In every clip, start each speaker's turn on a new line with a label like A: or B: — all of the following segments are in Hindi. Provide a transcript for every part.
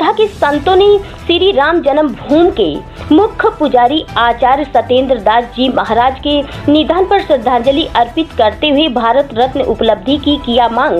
A: अयोध्या के संतों ने श्री राम जन्मभूमि के मुख्य पुजारी आचार्य सत्येंद्र दास जी महाराज के निधन पर श्रद्धांजलि अर्पित करते हुए भारत रत्न उपलब्धि की किया मांग।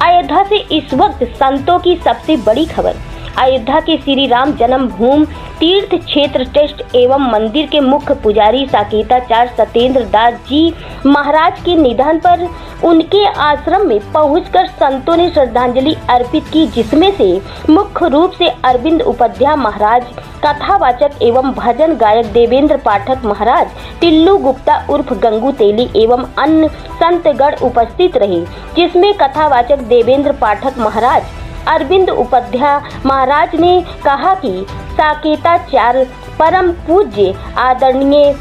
A: अयोध्या से इस वक्त संतों की सबसे बड़ी खबर। अयोध्या के श्री राम जन्मभूमि तीर्थ क्षेत्र ट्रस्ट एवं मंदिर के मुख्य पुजारी साकेताचार्य सत्येंद्र दास जी महाराज के निधन पर उनके आश्रम में पहुंचकर संतों ने श्रद्धांजलि अर्पित की, जिसमें से मुख्य रूप से अरविंद उपाध्याय महाराज, कथावाचक एवं भजन गायक देवेंद्र पाठक महाराज, टिल्लू गुप्ता उर्फ गंगू तेली एवं अन्य संतगण उपस्थित रहे, जिसमें कथावाचक देवेंद्र पाठक महाराज, अरविंद उपाध्याय महाराज ने कहा कि साकेताचार्य परम पूज्य आदरणीय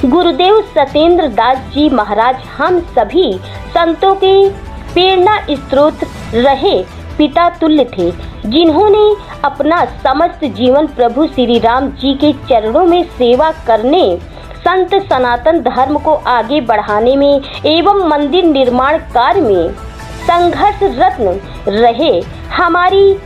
A: गुरुदेव सत्येंद्र दास जी महाराज हम सभी संतों के प्रेरणा स्रोत रहे, पिता तुल्य थे, जिन्होंने अपना समस्त जीवन प्रभु श्री राम जी के चरणों में सेवा करने, संत सनातन धर्म को आगे बढ़ाने में एवं मंदिर निर्माण कार्य में संघर्ष रत्न रहे। हमारी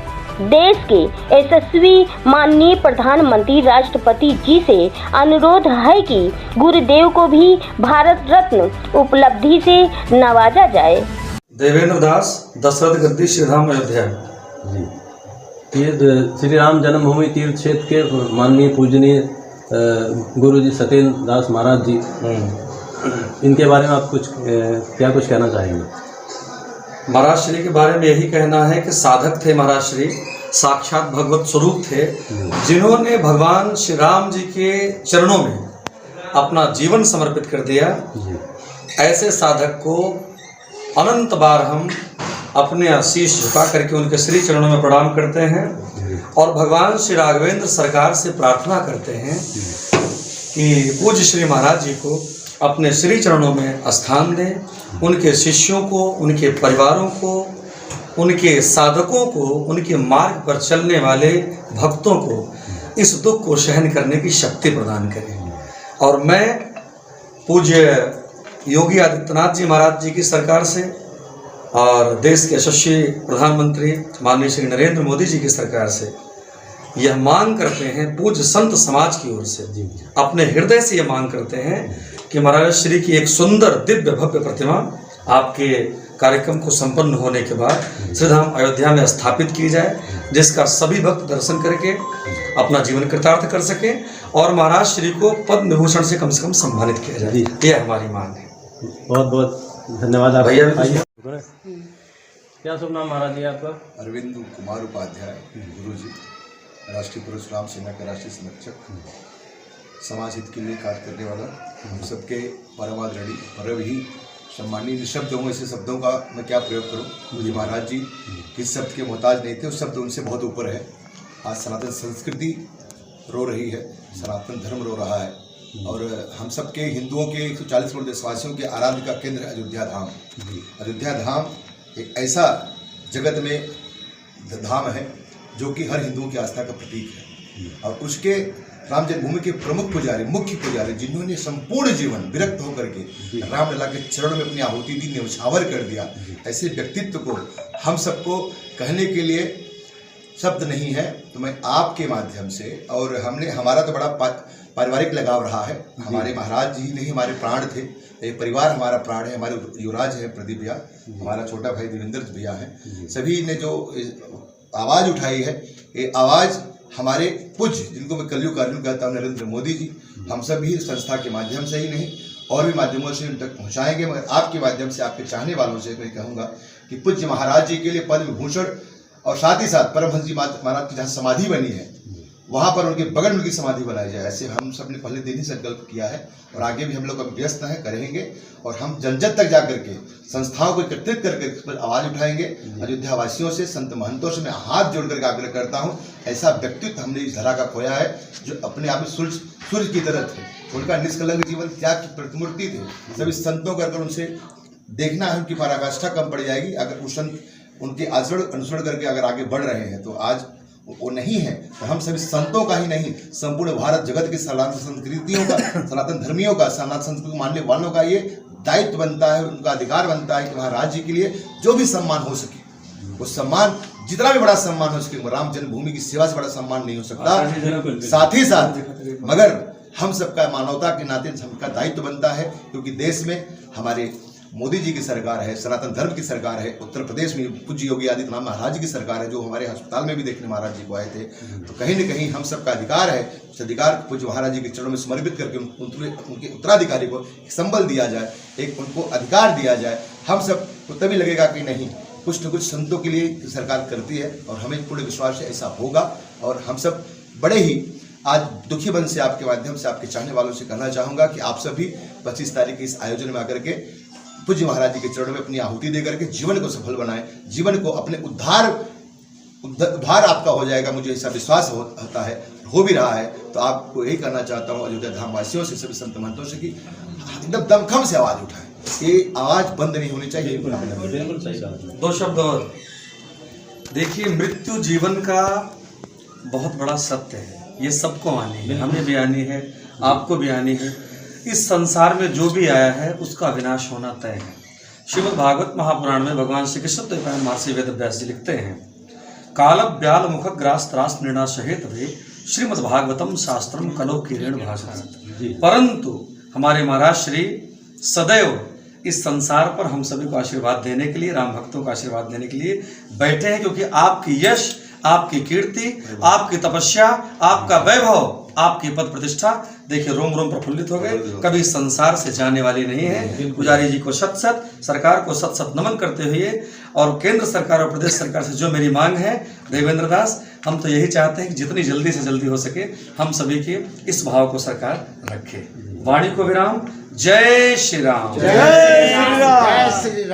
A: देश के यशस्वी माननीय प्रधानमंत्री राष्ट्रपति जी से अनुरोध है कि गुरुदेव को भी भारत रत्न उपलब्धि से नवाजा जाए।
B: देवेंद्र दास, दशरथ गद्दी, श्री राम अयोध्या
C: जी। ये श्री राम जन्मभूमि तीर्थ क्षेत्र के माननीय पूजनीय गुरु जी सत्येंद्र दास महाराज जी, इनके बारे में आप कुछ कहना चाहेंगे?
B: महाराज श्री के बारे में यही कहना है कि साधक थे। महाराज श्री साक्षात भगवत स्वरूप थे, जिन्होंने भगवान श्री राम जी के चरणों में अपना जीवन समर्पित कर दिया। ऐसे साधक को अनंत बार हम अपने शीश झुका करके उनके श्री चरणों में प्रणाम करते हैं और भगवान श्री राघवेंद्र सरकार से प्रार्थना करते हैं कि पूज्य श्री महाराज जी को अपने श्री चरणों में स्थान दें, उनके शिष्यों को, उनके परिवारों को, उनके साधकों को, उनके मार्ग पर चलने वाले भक्तों को इस दुख को सहन करने की शक्ति प्रदान करें। और मैं पूज्य योगी आदित्यनाथ जी महाराज जी की सरकार से और देश के यशस्वी प्रधानमंत्री माननीय श्री नरेंद्र मोदी जी की सरकार से यह मांग करते हैं, पूज्य संत समाज की ओर से अपने हृदय से यह मांग करते हैं कि महाराज श्री की एक सुंदर दिव्य भव्य प्रतिमा आपके कार्यक्रम को संपन्न होने के बाद श्रीधाम अयोध्या में स्थापित की जाए, जिसका सभी भक्त दर्शन करके अपना जीवन कृतार्थ कर सके और महाराज श्री को पद्म विभूषण से कम सम्मानित किया जाए। यह हमारी मांग है।
C: बहुत बहुत धन्यवाद आप भैया। क्या शुभ नाम महाराज जी आपका?
D: अरविंद कुमार उपाध्याय, गुरु जी, राष्ट्रीय परशुराम सेना का राष्ट्रीय संरक्षक, समाज हित के लिए कार्य करने वाला, हम सबके परमादरणीय परम ही सम्मानीय शब्द हों। ऐसे शब्दों का मैं क्या प्रयोग करूं? मुझे महाराज जी किस शब्द के मोहताज नहीं थे, उस शब्द उनसे बहुत ऊपर है। आज सनातन संस्कृति रो रही है, सनातन धर्म रो रहा है और हम सबके हिंदुओं के 140 करोड़ देशवासियों के आराध्य का केंद्र अयोध्या धाम। अयोध्या धाम एक ऐसा जगत में धाम है जो कि हर हिंदुओं की आस्था का प्रतीक है और उसके राम जन्मभूमि के प्रमुख पुजारी, मुख्य पुजारी, जिन्होंने संपूर्ण जीवन विरक्त होकर के रामलला के चरणों में अपनी आहुति दी, न्यौछावर कर दिया, ऐसे व्यक्तित्व को हम सबको कहने के लिए शब्द नहीं है। तो मैं आपके माध्यम से, और हमारा तो बड़ा पारिवारिक लगाव रहा है, हमारे महाराज जी नहीं हमारे प्राण थे, ये परिवार हमारा प्राण है। हमारे युवराज है प्रदीप भैया, हमारा छोटा भाई देवेंद्र भैया है, सभी ने जो आवाज़ उठाई है, ये आवाज़ हमारे पूज्य, जिनको मैं कलयुग का अर्जुन कहता हूँ, नरेंद्र मोदी जी, हम सभी संस्था के माध्यम से ही नहीं और भी माध्यमों से उन तक पहुँचाएंगे। मगर आपके माध्यम से, आपके चाहने वालों से मैं कहूँगा कि पूज्य महाराज जी के लिए पद्म विभूषण और साथ ही साथ परमहंस जी महाराज की जहाँ समाधि बनी है वहाँ पर उनके बगल में उनकी समाधि बनाई जाए, ऐसे हम सब ने पहले दिन ही संकल्प किया है और आगे भी हम लोग अब व्यस्त हैं, करेंगे और हम जन जन तक जाकर के संस्थाओं को एकत्रित करके इस पर आवाज़ उठाएंगे। अयोध्या वासियों से, संत महंतों से मैं हाथ जोड़ करके आग्रह करता हूँ, ऐसा व्यक्तित्व हमने इस धरा का खोया है जो अपने आप में सूर्य की तरह थे, उनका निष्कलंक जीवन त्याग की प्रतिमूर्ति थे। सभी संतों का अगर उनसे देखना है, उनकी पराकाष्ठा कम पड़ जाएगी अगर उस संत उनके आचरण अनुसरण करके अगर आगे बढ़ रहे हैं तो आज वो नहीं है। तो हम सभी संतों का ही नहीं, संपूर्ण भारत जगत के सनातन संस्कृतियों का, सनातन धर्मियों का, सनातन संस्कृति को मानने वालों का ये दायित्व बनता है, उनका अधिकार बनता है कि महाराज जी के लिए जो भी सम्मान हो सके वो सम्मान जितना भी बड़ा सम्मान हो सके राम जन्मभूमि की सेवा से बड़ा सम्मान नहीं हो सकता। साथ ही साथ मगर हम सबका मानवता के नाते सबका दायित्व बनता है, क्योंकि देश में हमारे मोदी जी की सरकार है, सनातन धर्म की सरकार है, उत्तर प्रदेश में पूज्य योगी आदित्यनाथ महाराज जी की सरकार है, जो हमारे अस्पताल में भी देखने महाराज जी को आए थे। तो कहीं न कहीं हम सबका अधिकार है, उस अधिकार को पूज्य महाराज जी के चरणों में समर्पित करके उनके उत्तराधिकारी को संबल दिया जाए, एक उनको अधिकार दिया जाए। हम सब को तभी लगेगा कि नहीं, कुछ न कुछ संतों के लिए सरकार करती है, और हमें पूर्ण विश्वास है ऐसा होगा। और हम सब बड़े ही आज दुखी मन से आपके माध्यम से आपके चाहने वालों से कहना चाहूँगा कि आप सभी 25 तारीख के इस आयोजन में आकर के पूज्य महाराज जी के चरणों में अपनी आहुति दे करके जीवन को सफल बनाएं, जीवन को अपने उद्धार आपका हो जाएगा, मुझे ऐसा विश्वास होता है, हो भी रहा है। तो आपको यही कहना चाहता हूँ अयोध्या धाम वासियों से, सभी संत महंतों से कि एकदम दमखम से आवाज़ उठाएं, ये आवाज़ बंद नहीं होनी चाहिए।
B: दो शब्द और देखिए, मृत्यु जीवन का बहुत बड़ा सत्य है, ये सबको आनी है, हमें भी आनी है, आपको भी आनी है। इस संसार में जो भी आया है उसका विनाश होना तय है। श्रीमद् भागवत महापुराण में भगवान श्री कृष्ण द्वैपायन महर्षि वेदव्यास जी लिखते हैं, काल ब्याल मुख ग्रास त्रास निर्णा सहेत वे श्रीमद् भागवतम शास्त्रम कलो किरण भाषा। परंतु हमारे महाराज श्री सदैव इस संसार पर हम सभी को आशीर्वाद देने के लिए, राम भक्तों को आशीर्वाद देने के लिए बैठे हैं, क्योंकि आपकी यश, आपकी कीर्ति, आपकी तपस्या, आपका वैभव, आपकी पद प्रतिष्ठा देखिए रोम रोम प्रफुल्लित हो गए, कभी संसार से जाने वाली नहीं है। पुजारी जी को शत शत, सरकार को शत शत नमन करते हुए, और केंद्र सरकार और प्रदेश सरकार से जो मेरी मांग है देवेंद्र दास, हम तो यही चाहते हैं कि जितनी जल्दी से जल्दी हो सके हम सभी के इस भाव को सरकार रखे। वाणी को विराम। जय श्री राम।
E: जय श्री राम।